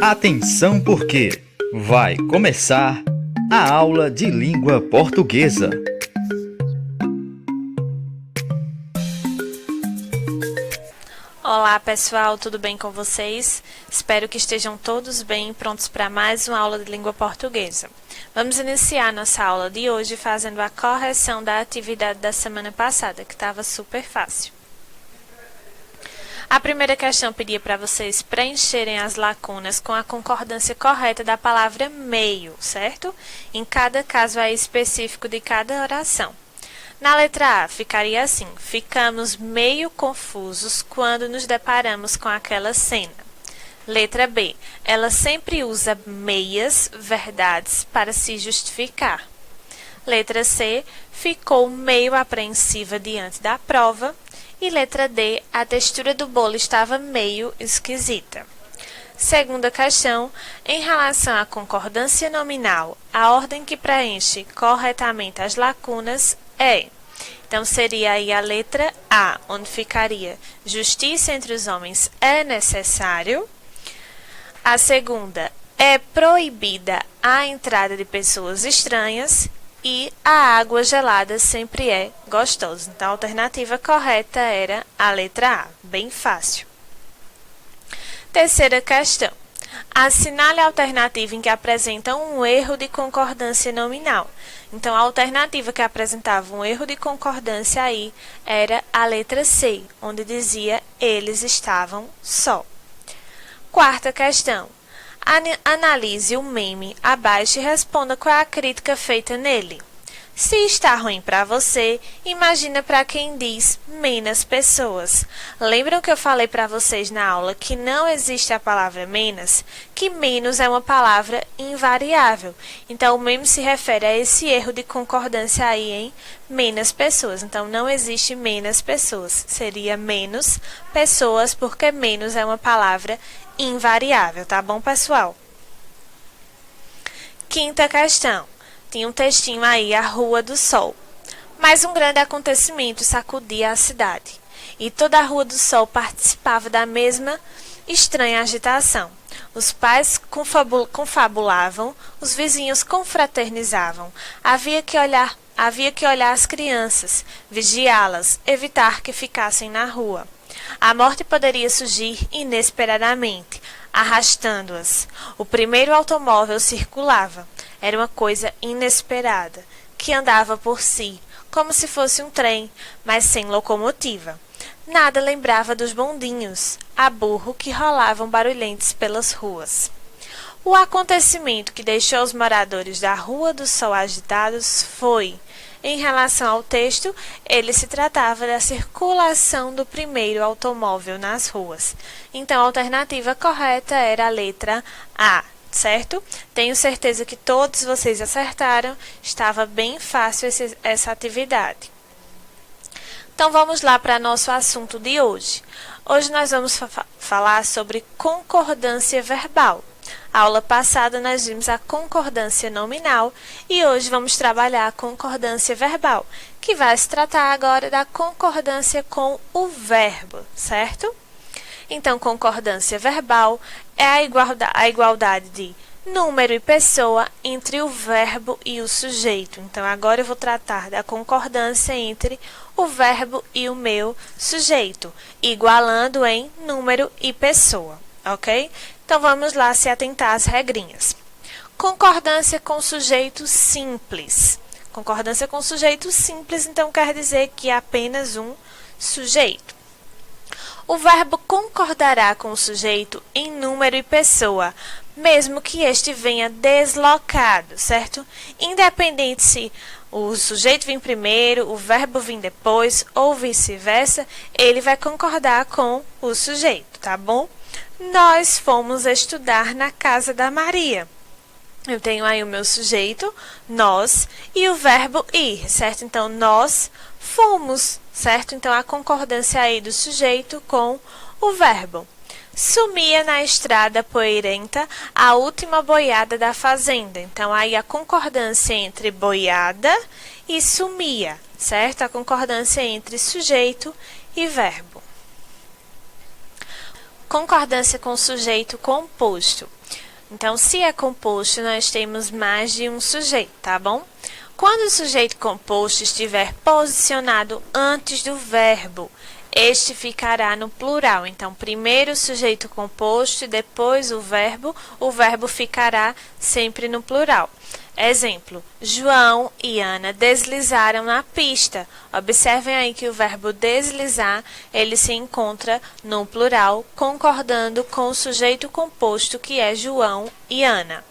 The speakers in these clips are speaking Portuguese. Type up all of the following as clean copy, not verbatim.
Atenção porque vai começar a aula de língua portuguesa. Olá pessoal, tudo bem com vocês? Espero que estejam todos bem e prontos para mais uma aula de língua portuguesa. Vamos iniciar nossa aula de hoje fazendo a correção da atividade da semana passada, que estava super fácil. A primeira questão pedia para vocês preencherem as lacunas com a concordância correta da palavra meio, certo? Em cada caso aí específico de cada oração. Na letra A, ficaria assim: ficamos meio confusos quando nos deparamos com aquela cena. Letra B, ela sempre usa meias verdades para se justificar. Letra C, ficou meio apreensiva diante da prova. E letra D, a textura do bolo estava meio esquisita. Segunda questão, em relação à concordância nominal, a ordem que preenche corretamente as lacunas é... Então, seria aí a letra A, onde ficaria justiça entre os homens é necessário. A segunda, é proibida a entrada de pessoas estranhas. E a água gelada sempre é gostosa. Então, a alternativa correta era a letra A, bem fácil. Terceira questão. Assinale a alternativa em que apresenta um erro de concordância nominal. Então, a alternativa que apresentava um erro de concordância aí era a letra C, onde dizia eles estavam só. Quarta questão. Analise o meme abaixo e responda qual é a crítica feita nele. Se está ruim para você, imagina para quem diz menos pessoas. Lembram que eu falei para vocês na aula que não existe a palavra menos? Que menos é uma palavra invariável. Então, o meme se refere a esse erro de concordância aí em menos pessoas. Então, não existe menos pessoas. Seria menos pessoas, porque menos é uma palavra invariável, tá bom, pessoal? Quinta questão. Tinha um textinho aí, a Rua do Sol. Mas um grande acontecimento sacudia a cidade. E toda a Rua do Sol participava da mesma estranha agitação. Os pais confabulavam, os vizinhos confraternizavam. Havia que olhar as crianças, vigiá-las, evitar que ficassem na rua. A morte poderia surgir inesperadamente, arrastando-as. O primeiro automóvel circulava. Era uma coisa inesperada, que andava por si, como se fosse um trem, mas sem locomotiva. Nada lembrava dos bondinhos, a burro que rolavam barulhentos pelas ruas. O acontecimento que deixou os moradores da Rua do Sol agitados foi... Em relação ao texto, ele se tratava da circulação do primeiro automóvel nas ruas. Então, a alternativa correta era a letra A, certo? Tenho certeza que todos vocês acertaram. Estava bem fácil essa atividade. Então, vamos lá para nosso assunto de hoje. Hoje nós vamos falar sobre concordância verbal. A aula passada nós vimos a concordância nominal e hoje vamos trabalhar a concordância verbal, que vai se tratar agora da concordância com o verbo, certo? Então, concordância verbal é a igualdade de número e pessoa entre o verbo e o sujeito. Então, agora eu vou tratar da concordância entre o verbo e o meu sujeito, igualando em número e pessoa, ok? Então, vamos lá se atentar às regrinhas. Concordância com sujeito simples. Concordância com sujeito simples, então, quer dizer que é apenas um sujeito. O verbo concordará com o sujeito em número e pessoa, mesmo que este venha deslocado, certo? Independente se o sujeito vem primeiro, o verbo vem depois, ou vice-versa, ele vai concordar com o sujeito, tá bom? Nós fomos estudar na casa da Maria. Eu tenho aí o meu sujeito, nós, e o verbo ir, certo? Então, nós fomos, certo? Então, a concordância aí do sujeito com o verbo. Sumia na estrada poeirenta a última boiada da fazenda. Então, aí a concordância entre boiada e sumia, certo? A concordância entre sujeito e verbo. Concordância com sujeito composto. Então, se é composto, nós temos mais de um sujeito, tá bom? Quando o sujeito composto estiver posicionado antes do verbo, este ficará no plural. Então, primeiro o sujeito composto e depois o verbo ficará sempre no plural. Exemplo, João e Ana deslizaram na pista. Observem aí que o verbo deslizar, ele se encontra no plural, concordando com o sujeito composto, que é João e Ana.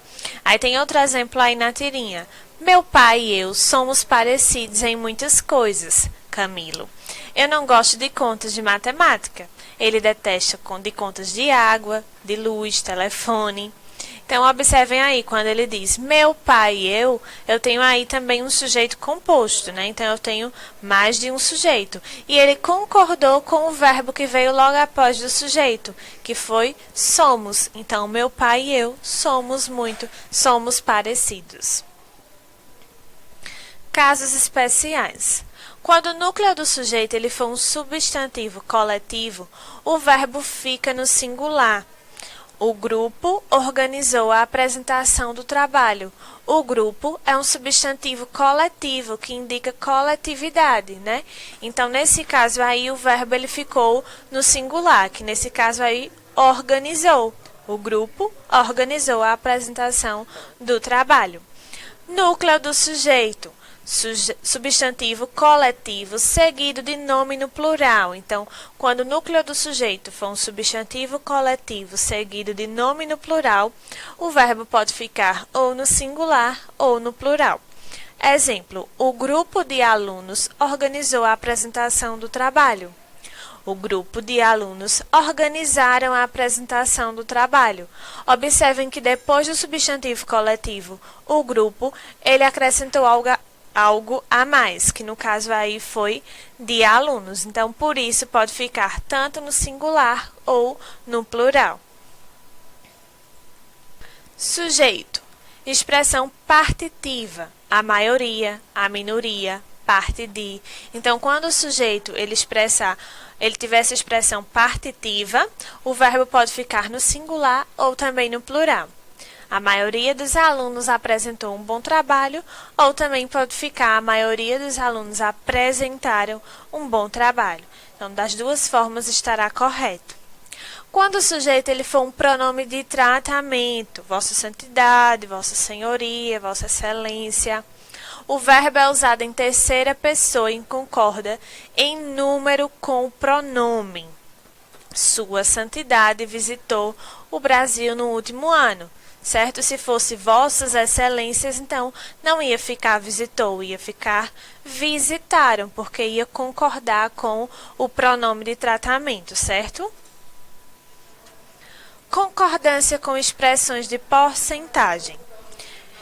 Aí tem outro exemplo aí na tirinha. Meu pai e eu somos parecidos em muitas coisas, Camilo. Eu não gosto de contas de matemática. Ele detesta de contas de água, de luz, telefone. Então, observem aí, quando ele diz meu pai e eu tenho aí também um sujeito composto, né? Então, eu tenho mais de um sujeito. E ele concordou com o verbo que veio logo após do sujeito, que foi somos. Então, meu pai e eu somos parecidos. Casos especiais. Quando o núcleo do sujeito ele for um substantivo coletivo, o verbo fica no singular. O grupo organizou a apresentação do trabalho. O grupo é um substantivo coletivo que indica coletividade, né? Então, nesse caso aí, o verbo ele ficou no singular, que nesse caso aí, organizou. O grupo organizou a apresentação do trabalho. Núcleo do sujeito. Substantivo coletivo seguido de nome no plural. Então, quando o núcleo do sujeito for um substantivo coletivo seguido de nome no plural, o verbo pode ficar ou no singular ou no plural. Exemplo, o grupo de alunos organizou a apresentação do trabalho. O grupo de alunos organizaram a apresentação do trabalho. Observem que depois do substantivo coletivo, o grupo, ele acrescentou algo a mais, que no caso aí foi de alunos. Então, por isso, pode ficar tanto no singular ou no plural. Sujeito. Expressão partitiva. A maioria, a minoria, parte de. Então, quando o sujeito ele tiver essa expressão partitiva, o verbo pode ficar no singular ou também no plural. A maioria dos alunos apresentou um bom trabalho, ou também pode ficar a maioria dos alunos apresentaram um bom trabalho. Então, das duas formas estará correto. Quando o sujeito ele for um pronome de tratamento, Vossa Santidade, Vossa Senhoria, Vossa Excelência, o verbo é usado em terceira pessoa e concorda em número com o pronome. Sua Santidade visitou o Brasil no último ano. Certo? Se fosse vossas excelências, então não ia ficar visitou, ia ficar visitaram, porque ia concordar com o pronome de tratamento, certo? Concordância com expressões de porcentagem.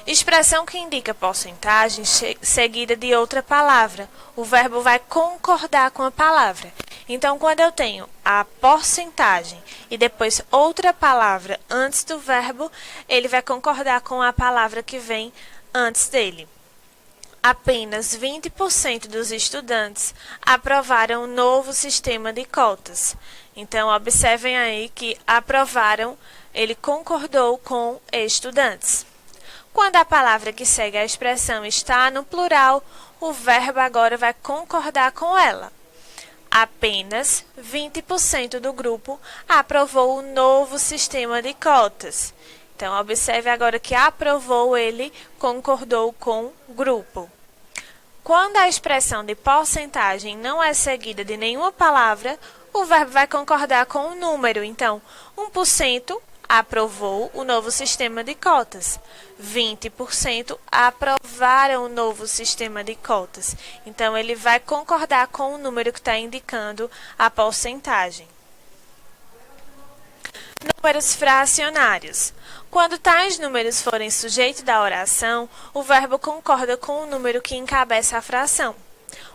Expressão que indica porcentagem seguida de outra palavra. O verbo vai concordar com a palavra. Então, quando eu tenho a porcentagem e depois outra palavra antes do verbo, ele vai concordar com a palavra que vem antes dele. Apenas 20% dos estudantes aprovaram o novo sistema de cotas. Então, observem aí que aprovaram, ele concordou com estudantes. Quando a palavra que segue a expressão está no plural, o verbo agora vai concordar com ela. Apenas 20% do grupo aprovou o novo sistema de cotas. Então, observe agora que aprovou, ele concordou com o grupo. Quando a expressão de porcentagem não é seguida de nenhuma palavra, o verbo vai concordar com o número. Então, 1% aprovou o novo sistema de cotas. 20% aprovaram o novo sistema de cotas. Então, ele vai concordar com o número que está indicando a porcentagem. Números fracionários. Quando tais números forem sujeito da oração, o verbo concorda com o número que encabeça a fração.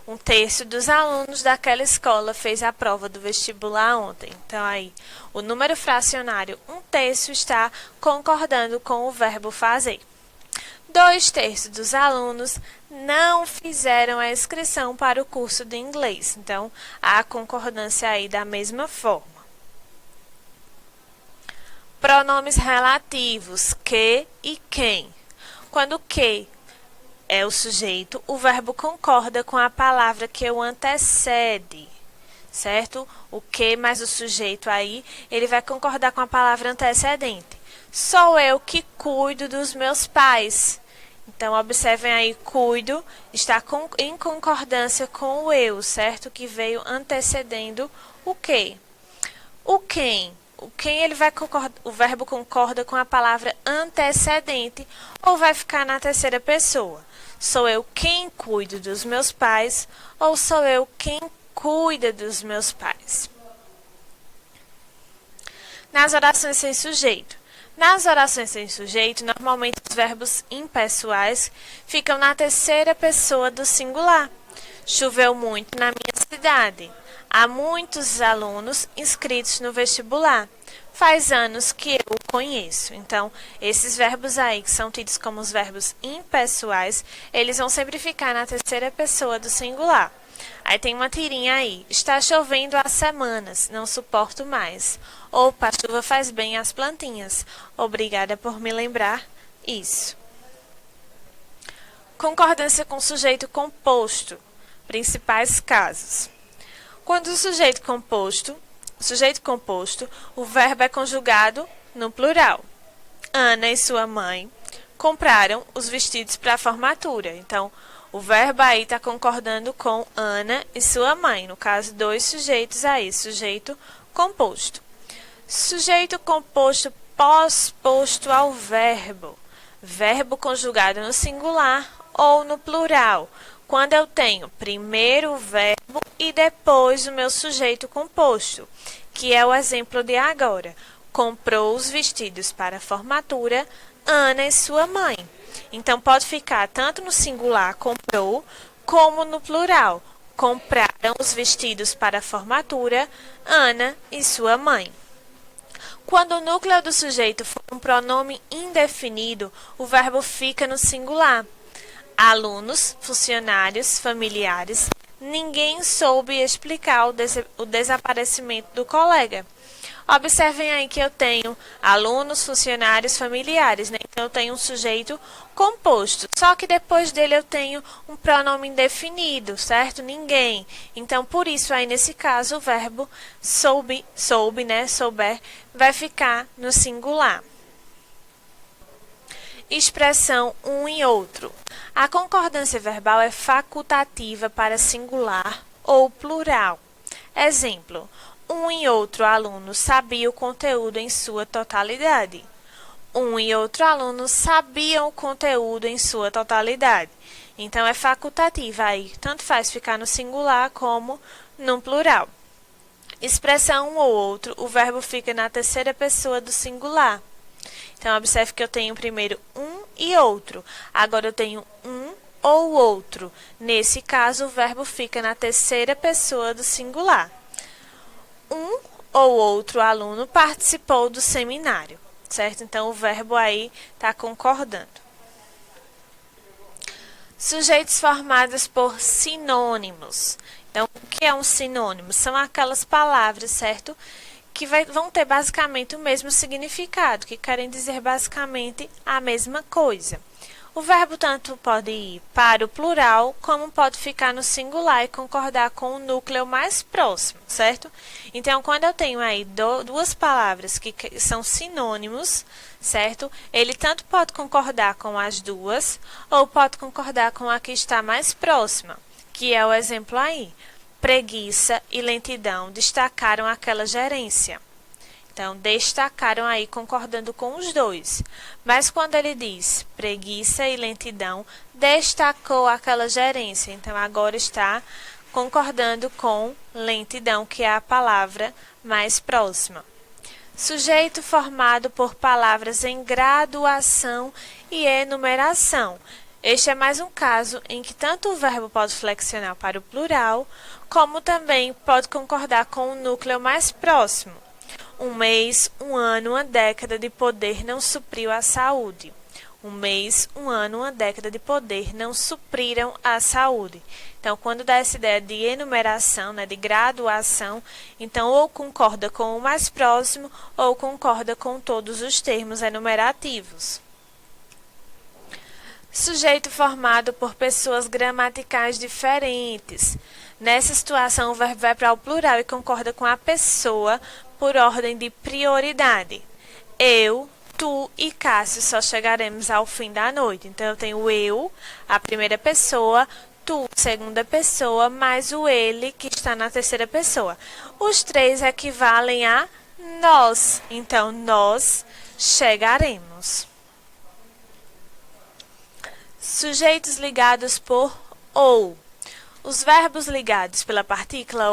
1/3 dos alunos daquela escola fez a prova do vestibular ontem. Então, aí, o número fracionário 1/3 está concordando com o verbo fazer. 2/3 dos alunos não fizeram a inscrição para o curso de inglês. Então, há concordância aí da mesma forma. Pronomes relativos, que e quem. Quando que é o sujeito, o verbo concorda com a palavra que o antecede, certo? O que mais o sujeito aí, ele vai concordar com a palavra antecedente. Sou eu que cuido dos meus pais. Então, observem aí, cuido está em concordância com o eu, certo? Que veio antecedendo o que. O quem. O quem ele vai concordar, o verbo concorda com a palavra antecedente ou vai ficar na terceira pessoa. Sou eu quem cuido dos meus pais ou sou eu quem cuida dos meus pais. Nas orações sem sujeito. Nas orações sem sujeito, normalmente os verbos impessoais ficam na terceira pessoa do singular. Choveu muito na minha cidade. Há muitos alunos inscritos no vestibular. Faz anos que eu o conheço. Então, esses verbos aí, que são tidos como os verbos impessoais, eles vão sempre ficar na terceira pessoa do singular. Aí tem uma tirinha aí. Está chovendo há semanas, não suporto mais. Opa, a chuva faz bem às plantinhas. Obrigada por me lembrar isso. Concordância com sujeito composto. Principais casos. Quando o sujeito composto, o verbo é conjugado no plural. Ana e sua mãe compraram os vestidos para a formatura. Então, o verbo aí está concordando com Ana e sua mãe. No caso, dois sujeitos aí, sujeito composto. Sujeito composto pós-posto ao verbo. Verbo conjugado no singular ou no plural. Quando eu tenho primeiro o verbo e depois o meu sujeito composto, que é o exemplo de agora. Comprou os vestidos para a formatura, Ana e sua mãe. Então, pode ficar tanto no singular, comprou, como no plural. Compraram os vestidos para a formatura, Ana e sua mãe. Quando o núcleo do sujeito for um pronome indefinido, o verbo fica no singular. Alunos, funcionários, familiares, ninguém soube explicar o desaparecimento do colega. Observem aí que eu tenho alunos, funcionários, familiares, né? Então, eu tenho um sujeito composto. Só que depois dele eu tenho um pronome indefinido, certo? Ninguém. Então, por isso aí, nesse caso, o verbo souber, vai ficar no singular. Expressão um e outro. A concordância verbal é facultativa para singular ou plural. Exemplo: um e outro aluno sabia o conteúdo em sua totalidade. Um e outro aluno sabiam o conteúdo em sua totalidade. Então, é facultativa aí. Tanto faz ficar no singular como no plural. Expressão um ou outro, o verbo fica na terceira pessoa do singular. Então, observe que eu tenho primeiro um e outro. Agora, eu tenho um ou outro. Nesse caso, o verbo fica na terceira pessoa do singular. Um ou outro aluno participou do seminário, certo? Então, o verbo aí está concordando. Sujeitos formados por sinônimos. Então, o que é um sinônimo? São aquelas palavras, certo? Que vão ter basicamente o mesmo significado, que querem dizer basicamente a mesma coisa. O verbo tanto pode ir para o plural, como pode ficar no singular e concordar com o núcleo mais próximo, certo? Então, quando eu tenho aí duas palavras que são sinônimos, certo? Ele tanto pode concordar com as duas, ou pode concordar com a que está mais próxima, que é o exemplo aí. Preguiça e lentidão destacaram aquela gerência. Então, destacaram aí concordando com os dois. Mas quando ele diz preguiça e lentidão, destacou aquela gerência. Então, agora está concordando com lentidão, que é a palavra mais próxima. Sujeito formado por palavras em graduação e enumeração. Este é mais um caso em que tanto o verbo pode flexionar para o plural, como também pode concordar com o núcleo mais próximo. Um mês, um ano, uma década de poder não supriu a saúde. um mês, um ano, uma década de poder não supriram a saúde. Então, quando dá essa ideia de enumeração, né, de graduação, então ou concorda com o mais próximo ou concorda com todos os termos enumerativos. Sujeito formado por pessoas gramaticais diferentes. Nessa situação, o verbo vai para o plural e concorda com a pessoa por ordem de prioridade. Eu, tu e Cássio só chegaremos ao fim da noite. Então, eu tenho eu, a primeira pessoa, tu, segunda pessoa, mais o ele, que está na terceira pessoa. Os três equivalem a nós. Então, nós chegaremos. Sujeitos ligados por ou. Os verbos ligados pela partícula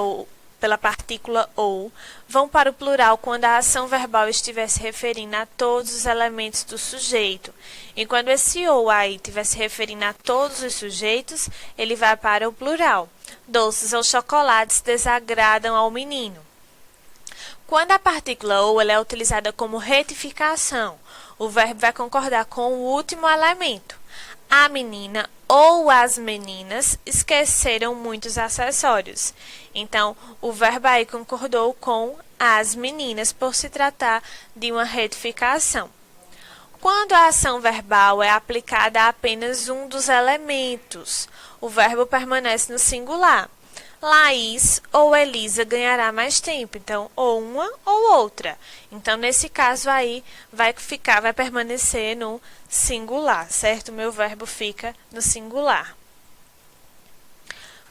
ou vão para o plural quando a ação verbal estiver se referindo a todos os elementos do sujeito. E quando esse ou aí estiver se referindo a todos os sujeitos, ele vai para o plural. Doces ou chocolates desagradam ao menino. Quando a partícula ou ela é utilizada como retificação, o verbo vai concordar com o último elemento. A menina ou as meninas esqueceram muitos acessórios. Então, o verbo aí concordou com as meninas por se tratar de uma retificação. Quando a ação verbal é aplicada a apenas um dos elementos, o verbo permanece no singular. Laís ou Elisa ganhará mais tempo, então, ou uma ou outra. Então, nesse caso aí, vai permanecer no singular, certo? O meu verbo fica no singular.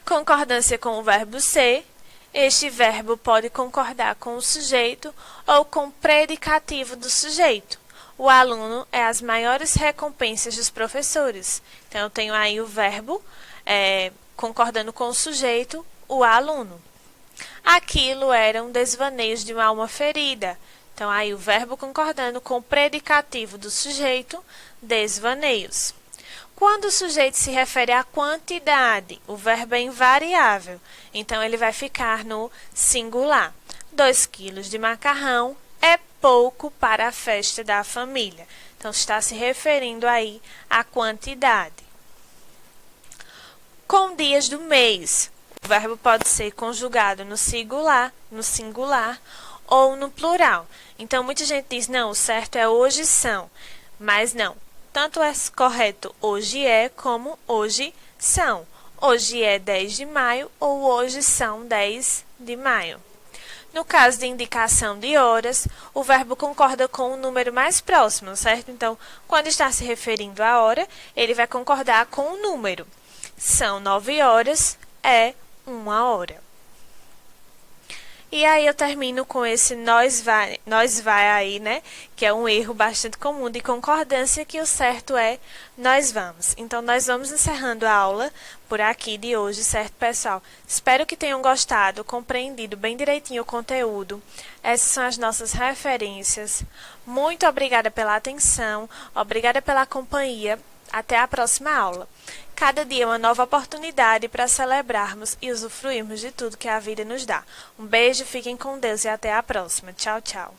Concordância com o verbo ser. Este verbo pode concordar com o sujeito ou com o predicativo do sujeito. O aluno é as maiores recompensas dos professores. Então, eu tenho aí o verbo concordando com o sujeito, o aluno. Aquilo eram desvaneios de uma alma ferida. Então, aí o verbo concordando com o predicativo do sujeito, desvaneios. Quando o sujeito se refere à quantidade, o verbo é invariável. Então, ele vai ficar no singular. 2 quilos de macarrão é pouco para a festa da família. Então, está se referindo aí à quantidade. Com dias do mês. O verbo pode ser conjugado no singular ou no plural. Então, muita gente diz, não, o certo é hoje são. Mas não. Tanto é correto hoje é como hoje são. Hoje é 10 de maio ou hoje são 10 de maio. No caso de indicação de horas, o verbo concorda com o número mais próximo, certo? Então, quando está se referindo à hora, ele vai concordar com o número. São 9 horas, é 1 hora. E aí eu termino com esse nós vai aí, né? Que é um erro bastante comum de concordância, que o certo é nós vamos. Então, nós vamos encerrando a aula por aqui de hoje, certo, pessoal? Espero que tenham gostado, compreendido bem direitinho o conteúdo. Essas são as nossas referências. Muito obrigada pela atenção, obrigada pela companhia. Até a próxima aula. Cada dia é uma nova oportunidade para celebrarmos e usufruirmos de tudo que a vida nos dá. Um beijo, fiquem com Deus e até a próxima. Tchau, tchau.